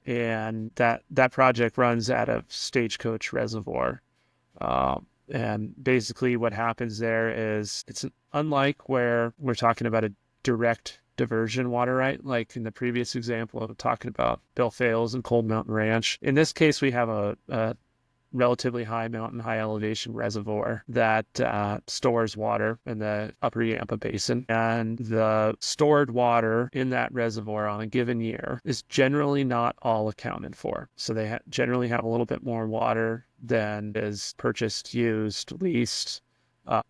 and that project runs out of Stagecoach Reservoir. And basically what happens there is it's unlike where we're talking about a direct diversion water right, like in the previous example of talking about Bill Fales and Cold Mountain Ranch. In this case, we have a relatively high mountain, high elevation reservoir that stores water in the upper Yampa Basin. And the stored water in that reservoir on a given year is generally not all accounted for. So they generally have a little bit more water than is purchased, used, leased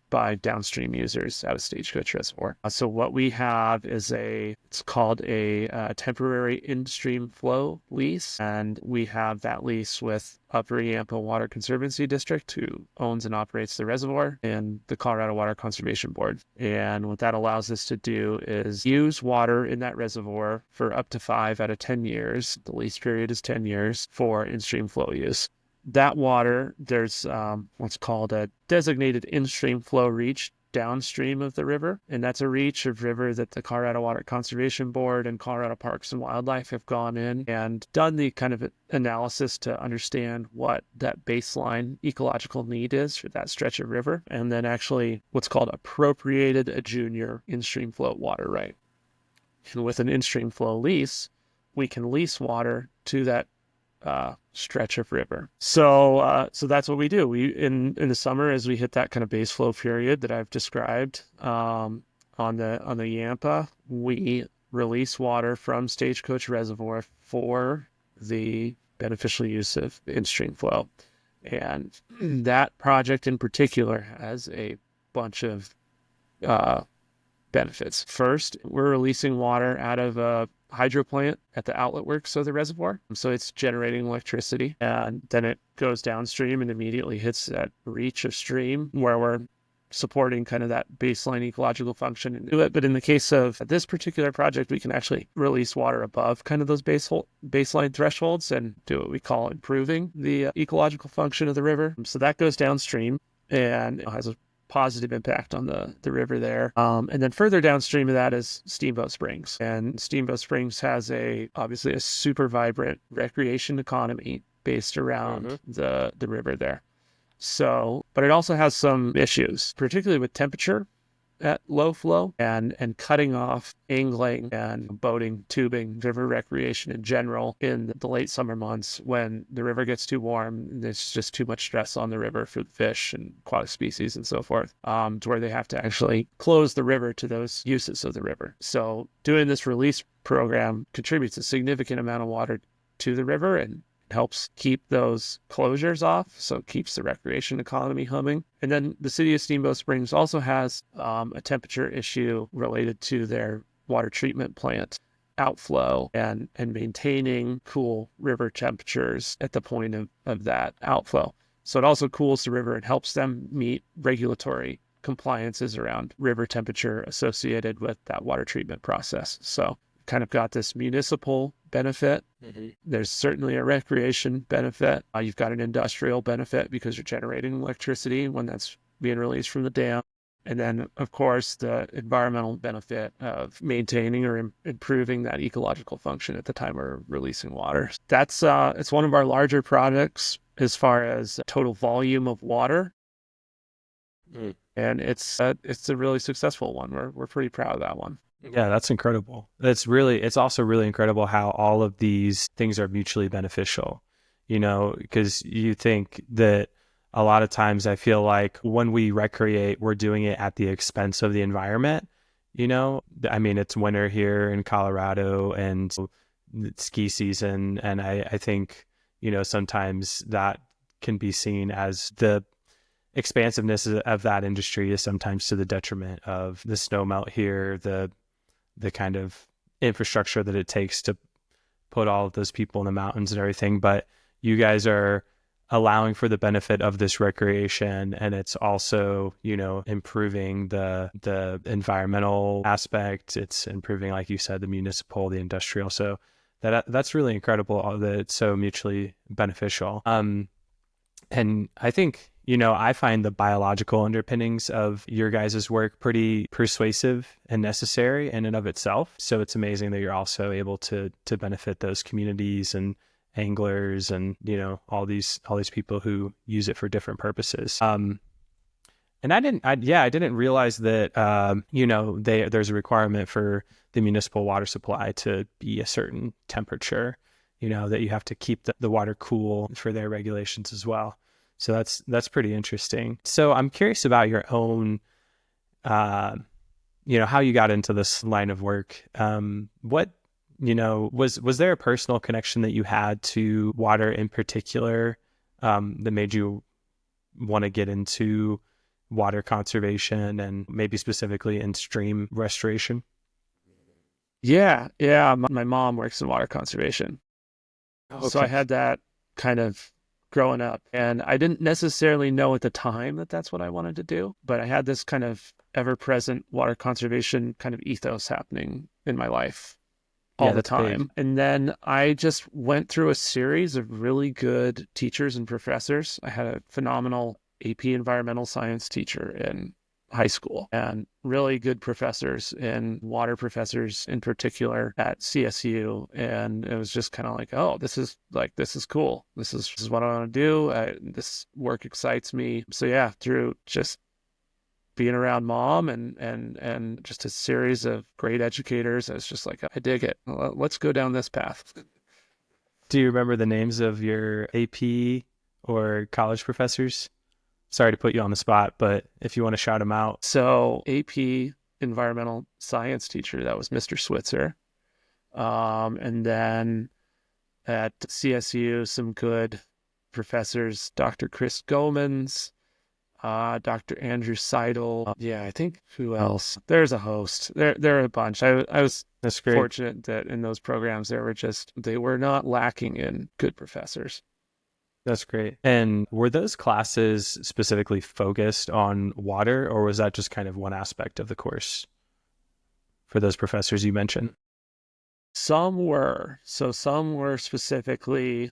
by downstream users out of Stagecoach Reservoir. So what we have is it's called a temporary in-stream flow lease, and we have that lease with Upper Yampa Water Conservancy District, who owns and operates the reservoir, and the Colorado Water Conservation Board. And what that allows us to do is use water in that reservoir for up to 5 out of 10 years. The lease period is 10 years for in-stream flow use. That water, there's what's called a designated in-stream flow reach downstream of the river. And that's a reach of river that the Colorado Water Conservation Board and Colorado Parks and Wildlife have gone in and done the kind of analysis to understand what that baseline ecological need is for that stretch of river. And then actually what's called appropriated a junior in-stream flow water right. And with an in-stream flow lease, we can lease water to that stretch of river. So that's what we do. We in the summer, as we hit that kind of base flow period that I've described on the Yampa, we release water from Stagecoach Reservoir for the beneficial use of in-stream flow. And that project in particular has a bunch of benefits. First, we're releasing water out of a hydro plant at the outlet works of the reservoir. So it's generating electricity, and then it goes downstream and immediately hits that reach of stream where we're supporting kind of that baseline ecological function into it. But in the case of this particular project, we can actually release water above kind of those baseline thresholds and do what we call improving the ecological function of the river. So that goes downstream and has a positive impact on the river there. And then further downstream of that is Steamboat Springs. And Steamboat Springs has obviously a super vibrant recreation economy based around the river there. So, but it also has some issues, particularly with temperature at low flow and cutting off angling and boating, tubing, river recreation in general in the late summer months when the river gets too warm. There's just too much stress on the river for the fish and aquatic species and so forth, to where they have to actually close the river to those uses of the river. So doing this release program contributes a significant amount of water to the river and helps keep those closures off, so it keeps the recreation economy humming. And then the city of Steamboat Springs also has a temperature issue related to their water treatment plant outflow and maintaining cool river temperatures at the point of that outflow. So it also cools the river and helps them meet regulatory compliances around river temperature associated with that water treatment process. So kind of got this municipal benefit. There's certainly a recreation benefit. You've got an industrial benefit because you're generating electricity when that's being released from the dam. And then, of course, the environmental benefit of maintaining or improving that ecological function at the time we're releasing water. That's it's one of our larger projects as far as total volume of water. And it's a really successful one. We're pretty proud of that one. Yeah, that's incredible. It's also really incredible how all of these things are mutually beneficial, because you think that a lot of times I feel like when we recreate, we're doing it at the expense of the environment. I mean, it's winter here in Colorado and it's ski season. And I think, sometimes that can be seen as the expansiveness of that industry is sometimes to the detriment of the snow melt here, the kind of infrastructure that it takes to put all of those people in the mountains and everything. But you guys are allowing for the benefit of this recreation, and it's also, improving the environmental aspect. It's improving, like you said, the municipal, the industrial. So that's really incredible that it's so mutually beneficial. And I think, I find the biological underpinnings of your guys' work pretty persuasive and necessary in and of itself. So it's amazing that you're also able to benefit those communities and anglers and, all these people who use it for different purposes. And I didn't realize that, there's a requirement for the municipal water supply to be a certain temperature, that you have to keep the water cool for their regulations as well. So that's pretty interesting. So I'm curious about your own, how you got into this line of work. What, was there a personal connection that you had to water in particular, that made you want to get into water conservation and maybe specifically in stream restoration? Yeah. My mom works in water conservation. Okay. So I had that kind of growing up, and I didn't necessarily know at the time that that's what I wanted to do, but I had this kind of ever-present water conservation kind of ethos happening in my life all the time. Big. And then I just went through a series of really good teachers and professors. I had a phenomenal AP environmental science teacher in high school and really good professors and water professors in particular at CSU. And it was just kind of like, oh, this is cool. This is what I want to do. This work excites me. So yeah, through just being around mom and just a series of great educators, I was just like, I dig it. Let's go down this path. Do you remember the names of your AP or college professors? Sorry to put you on the spot, but if you want to shout them out. So AP environmental science teacher, that was Mr. Switzer. And then at CSU, some good professors, Dr. Chris Gomans, Dr. Andrew Seidel. Yeah, I think who else? There's a host. There are a bunch. I was fortunate that in those programs, they were not lacking in good professors. That's great. And were those classes specifically focused on water, or was that just kind of one aspect of the course for those professors you mentioned? Some were. So some were specifically,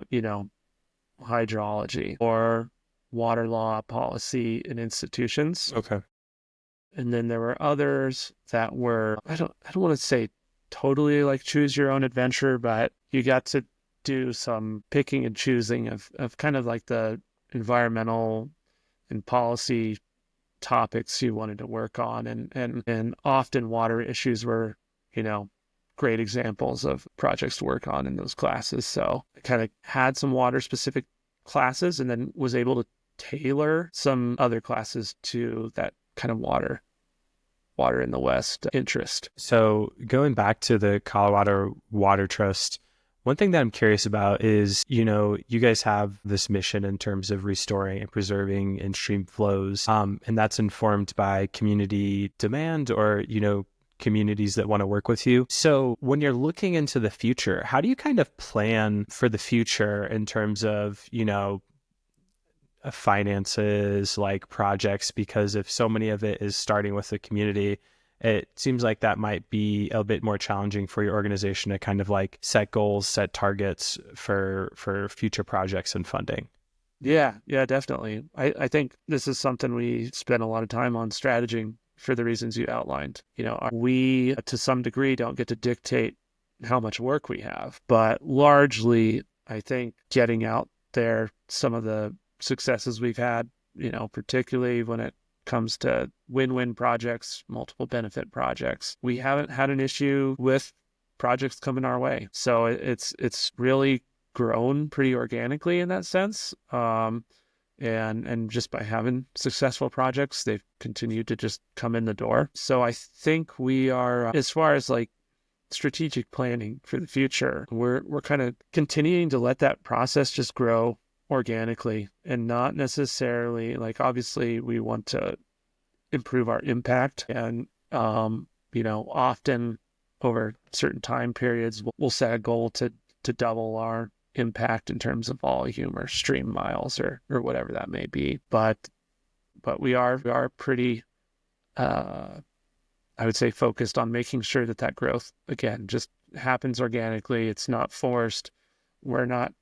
hydrology or water law, policy, and institutions. Okay. And then there were others that were, I don't want to say totally like choose your own adventure, but you got to do some picking and choosing of kind of like the environmental and policy topics you wanted to work on. And often water issues were, great examples of projects to work on in those classes. So I kind of had some water specific classes and then was able to tailor some other classes to that kind of water in the West interest. So going back to the Colorado Water Trust, one thing that I'm curious about is, you guys have this mission in terms of restoring and preserving in-stream flows, and that's informed by community demand or, communities that want to work with you. So when you're looking into the future, how do you kind of plan for the future in terms of, finances, like projects? Because if so many of it is starting with the community, it seems like that might be a bit more challenging for your organization to kind of like set goals, set targets for future projects and funding. Yeah, definitely. I think this is something we spend a lot of time on for the reasons you outlined. We, to some degree, don't get to dictate how much work we have, but largely, I think getting out there some of the successes we've had, particularly when it comes to win-win projects, multiple benefit projects, we haven't had an issue with projects coming our way. So it's really grown pretty organically in that sense. And just by having successful projects, they've continued to just come in the door. So I think we are, as far as like strategic planning for the future, we're kind of continuing to let that process just grow organically and not necessarily like, obviously we want to improve our impact and, often over certain time periods, we'll set a goal to double our impact in terms of volume or stream miles or whatever that may be. But we are pretty, I would say, focused on making sure that growth, again, just happens organically. It's not forced. We're not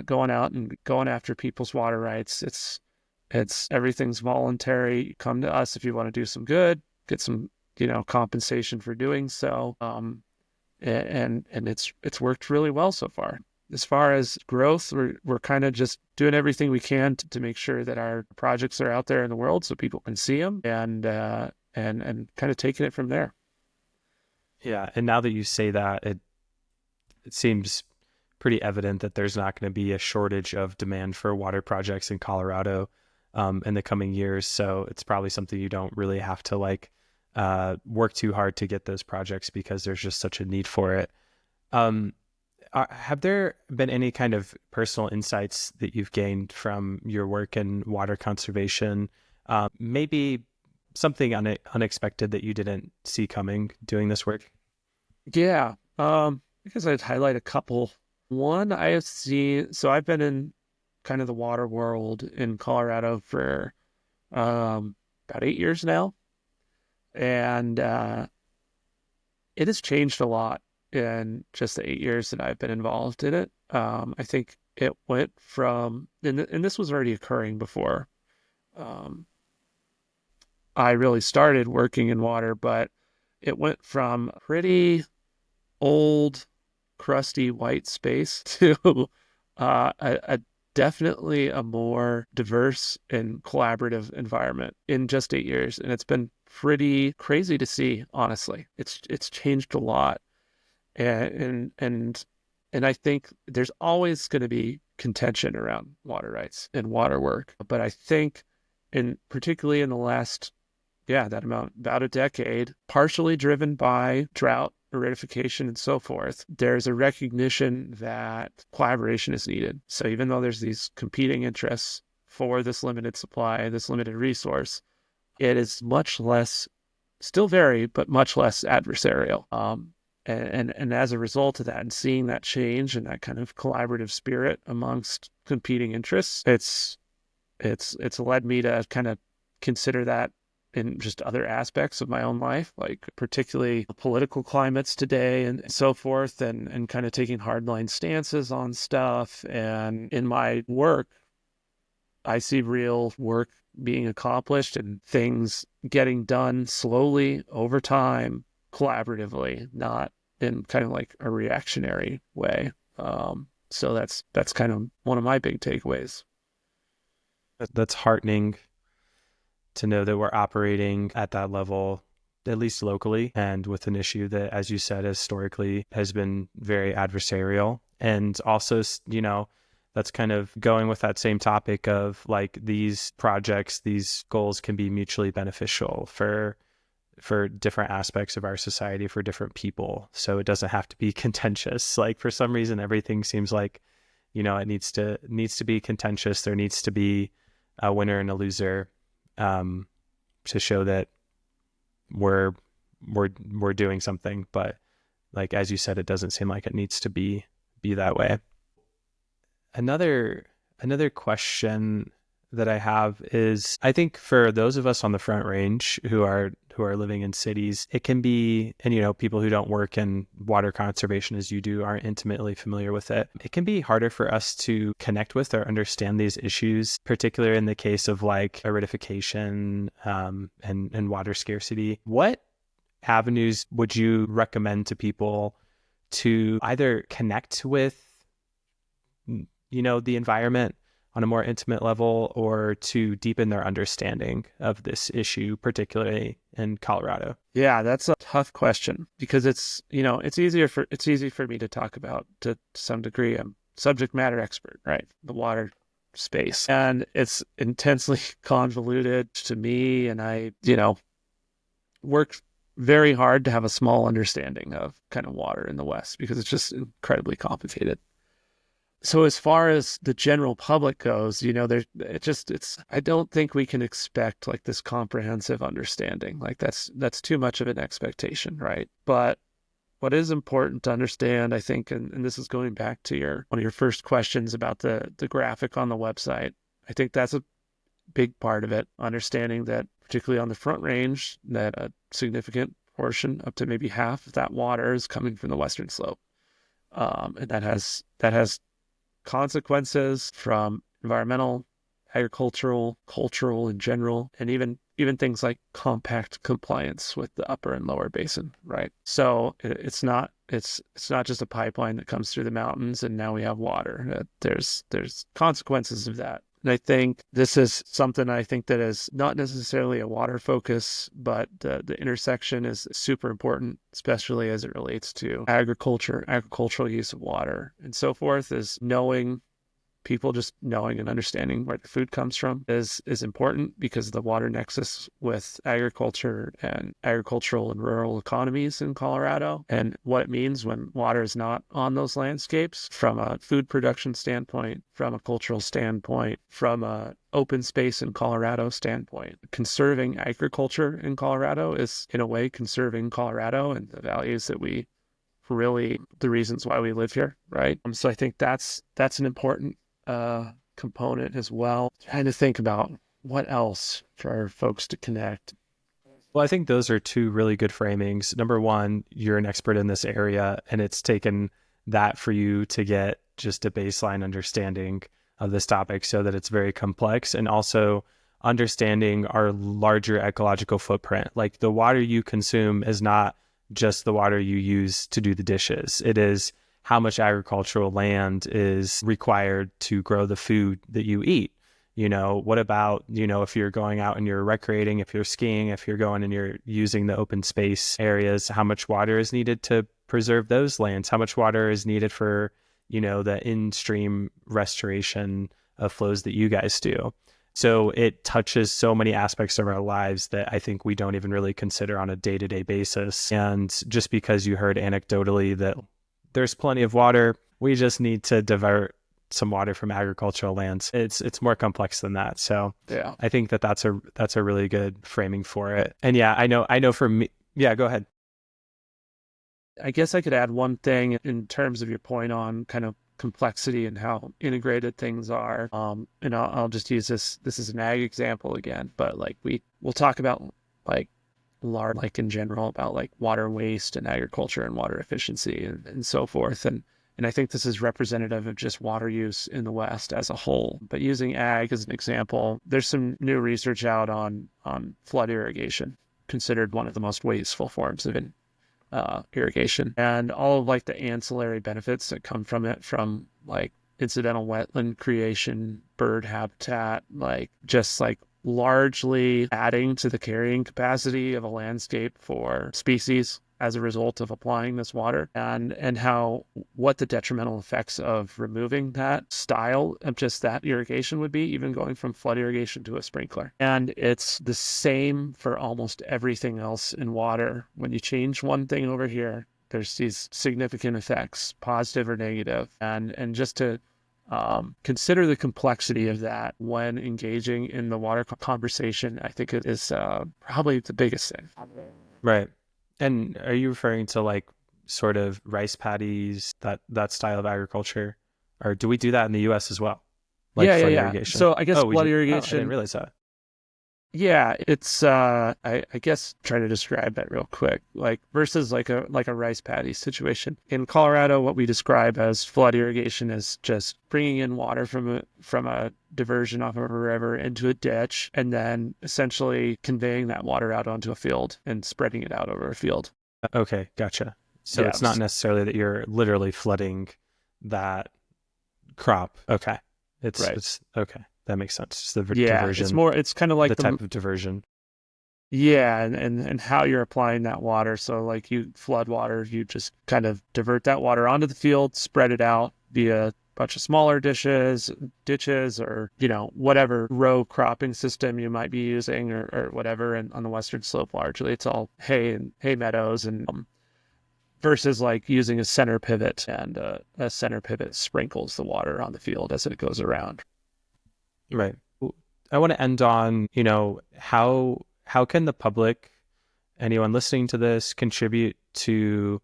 going out and going after people's water rights. It's everything's voluntary. Come to us if you want to do some good, get some, compensation for doing so. And it's worked really well so far. As far as growth, we're kind of just doing everything we can to make sure that our projects are out there in the world so people can see them and kind of taking it from there. Yeah. And now that you say that, it seems pretty evident that there's not going to be a shortage of demand for water projects in Colorado in the coming years. So it's probably something you don't really have to work too hard to get those projects because there's just such a need for it. Have there been any kind of personal insights that you've gained from your work in water conservation? Maybe something unexpected that you didn't see coming doing this work? Yeah, because I'd highlight a couple. One, I have seen, so I've been in kind of the water world in Colorado for about 8 years now. And it has changed a lot in just the 8 years that I've been involved in it. I think it went from, and this was already occurring before I really started working in water, but it went from pretty old, crusty white space to a definitely a more diverse and collaborative environment in just 8 years. And it's been pretty crazy to see, honestly. It's changed a lot. And I think there's always going to be contention around water rights and water work. But I think particularly in the last, about a decade, partially driven by drought, aridification, and so forth, there's a recognition that collaboration is needed. So even though there's these competing interests for this limited supply, this limited resource, it is much less, still very, but much less adversarial. And as a result of that, and seeing that change and that kind of collaborative spirit amongst competing interests, it's led me to kind of consider that in just other aspects of my own life, like particularly political climates today and so forth, and kind of taking hardline stances on stuff. And in my work, I see real work being accomplished and things getting done slowly over time, collaboratively, not in kind of like a reactionary way. So that's kind of one of my big takeaways. That's heartening to know that we're operating at that level, at least locally, and with an issue that, as you said, historically has been very adversarial. And also, that's kind of going with that same topic of like these projects, these goals can be mutually beneficial for different aspects of our society, for different people. So it doesn't have to be contentious. Like for some reason, everything seems like, it needs to be contentious. There needs to be a winner and a loser, to show that we're doing something. But like, as you said, it doesn't seem like it needs to be that way. Another question that I have is, I think for those of us on the Front Range who are living in cities, it can be, and people who don't work in water conservation as you do aren't intimately familiar with it. It can be harder for us to connect with or understand these issues, particularly in the case of like aridification and water scarcity. What avenues would you recommend to people to either connect with the environment on a more intimate level, or to deepen their understanding of this issue, particularly in Colorado? Yeah, that's a tough question because it's easy for me to talk about to some degree. I'm subject matter expert, right? The water space. And it's intensely convoluted to me, and I, work very hard to have a small understanding of kind of water in the West because it's just incredibly complicated. So as far as the general public goes, I don't think we can expect like this comprehensive understanding. Like that's too much of an expectation, right? But what is important to understand, I think, and this is going back to one of your first questions about the graphic on the website, I think that's a big part of it. Understanding that, particularly on the Front Range, that a significant portion, up to maybe half of that water, is coming from the Western Slope, and that has consequences from environmental, agricultural, cultural in general, and even things like compact compliance with the upper and lower basin, right? So it's not just a pipeline that comes through the mountains and now we have water. There's consequences of that. And I think this is something that is not necessarily a water focus, but the intersection is super important, especially as it relates to agricultural use of water and so forth. Is people just knowing and understanding where the food comes from is important, because the water nexus with agriculture and agricultural and rural economies in Colorado, and what it means when water is not on those landscapes from a food production standpoint, from a cultural standpoint, from a open space in Colorado standpoint. Conserving agriculture in Colorado is, in a way, conserving Colorado and the values that we really, the reasons why we live here, right? So I think that's an important component as well. Trying to think about what else for our folks to connect. Well, I think those are two really good framings. Number one, you're an expert in this area, and it's taken that for you to get just a baseline understanding of this topic so that it's very complex, and also understanding our larger ecological footprint. Like, the water you consume is not just the water you use to do the dishes. It is how much agricultural land is required to grow the food that you eat. What about, if you're going out and you're recreating, if you're skiing, if you're going and you're using the open space areas, how much water is needed to preserve those lands? How much water is needed for, the in-stream restoration of flows that you guys do? So it touches so many aspects of our lives that I think we don't even really consider on a day-to-day basis. And just because you heard anecdotally that there's plenty of water, we just need to divert some water from agricultural lands. It's more complex than that. So yeah, I think that's a really good framing for it. And yeah, I know for me, yeah, go ahead. I guess I could add one thing in terms of your point on kind of complexity and how integrated things are. And I'll just use this is an ag example again, but like we'll talk about like in general about like water waste and agriculture and water efficiency and so forth. And I think this is representative of just water use in the West as a whole. But using ag as an example, there's some new research out on flood irrigation, considered one of the most wasteful forms of irrigation, and all of like the ancillary benefits that come from it, from like incidental wetland creation, bird habitat, like just like largely adding to the carrying capacity of a landscape for species as a result of applying this water, and what the detrimental effects of removing that style of just that irrigation would be, even going from flood irrigation to a sprinkler. And it's the same for almost everything else in water. When you change one thing over here, there's these significant effects, positive or negative, and just to consider the complexity of that when engaging in the water conversation, I think it is probably the biggest thing. Right. And are you referring to like sort of rice paddies, that style of agriculture? Or do we do that in the US as well? like yeah, flood yeah. irrigation? So I guess Oh, flood I irrigation. didn't realize that. Yeah, it's I guess trying to describe that real quick, like versus like a rice paddy situation. In Colorado, what we describe as flood irrigation is just bringing in water from a diversion off of a river into a ditch, and then essentially conveying that water out onto a field and spreading it out over a field. Okay, gotcha. So Yeah, it's not necessarily that you're literally flooding that crop. Okay. Right. It's okay. That makes sense. It's the Yeah, diversion, it's kind of like the type of diversion. yeah, and how you're applying that water. So like you flood water, you just kind of divert that water onto the field, spread it out via a bunch of smaller ditches, or, whatever row cropping system you might be using or whatever. And on the western slope, largely it's all hay and hay meadows, and versus like using a center pivot, and a center pivot sprinkles the water on the field as it goes around. Right. I want to end on, how can the public, anyone listening to this, contribute to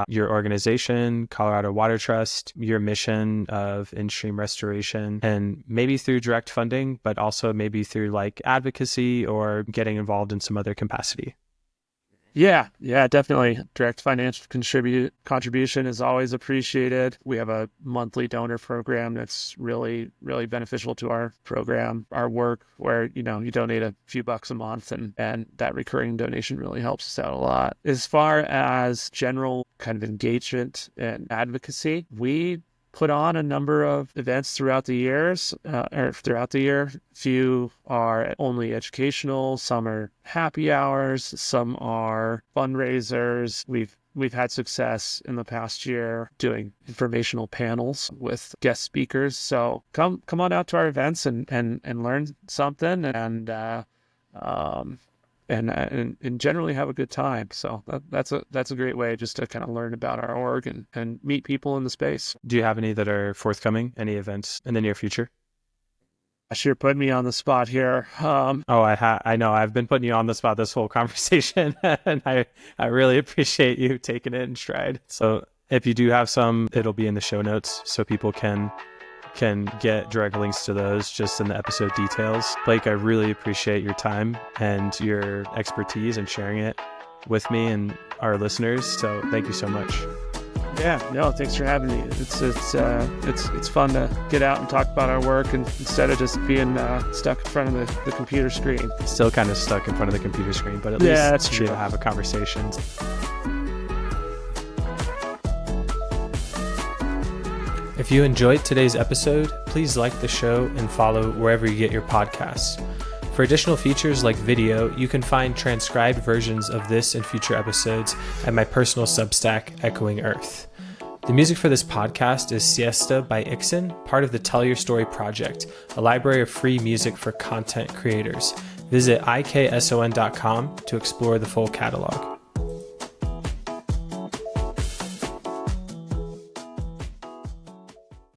your organization, Colorado Water Trust, your mission of in-stream restoration, and maybe through direct funding, but also maybe through like advocacy or getting involved in some other capacity? Yeah, definitely. Direct financial contribution is always appreciated. We have a monthly donor program that's really, really beneficial to our program, our work, where, you donate a few bucks a month, and that recurring donation really helps us out a lot. As far as general kind of engagement and advocacy, we put on a number of events throughout the year. Few are only educational, some are happy hours, some are fundraisers. We've had success in the past year doing informational panels with guest speakers. So come on out to our events and learn something, and generally have a good time. So that's a great way just to kind of learn about our org and meet people in the space. Do you have any that are forthcoming? Any events in the near future? You're putting me on the spot here. I know I've been putting you on the spot this whole conversation, and I really appreciate you taking it in stride. So if you do have some, it'll be in the show notes so people can get direct links to those just in the episode details. Blake, I really appreciate your time and your expertise and sharing it with me and our listeners. So thank you so much. Yeah, no, thanks for having me. It's fun to get out and talk about our work, and instead of just being stuck in front of the computer screen. Still kind of stuck in front of the computer screen, but at least that's true. Have a conversation. If you enjoyed today's episode, please like the show and follow wherever you get your podcasts. For additional features like video, you can find transcribed versions of this and future episodes at my personal Substack, Echoing Earth. The music for this podcast is Siesta by Ixon, part of the Tell Your Story Project, a library of free music for content creators. Visit ikson.com to explore the full catalog.